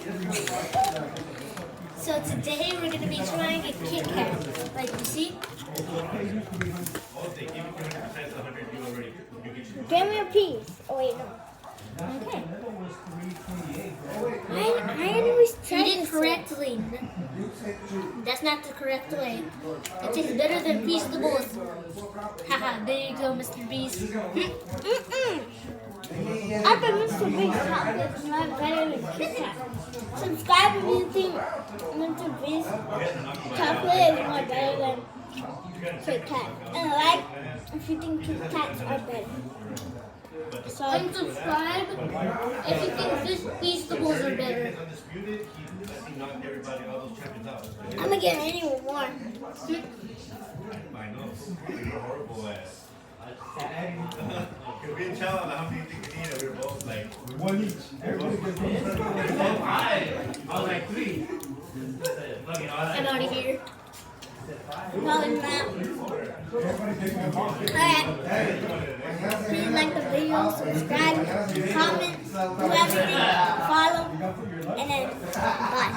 So today we're gonna be trying a KitKat. Like you see. Give me a piece. Oh wait, no. Okay. I always tried it correctly. That's not the correct way. It tastes better than vegetables. Haha, there you go, Mr. Beast. I bet Mr. Beast chocolate is not better than KitKat. Subscribe if you think Mr. Beast chocolate is more better than KitKat. And like if you think KitKats are better. So unsubscribe if you think vegetables are better. I'm gonna get any more. We can tell how many things we need. We're both like one each. I was like 3. I'm already here. No, it's not. Alright. Please like the video, subscribe, comment, do everything, follow, and then bye.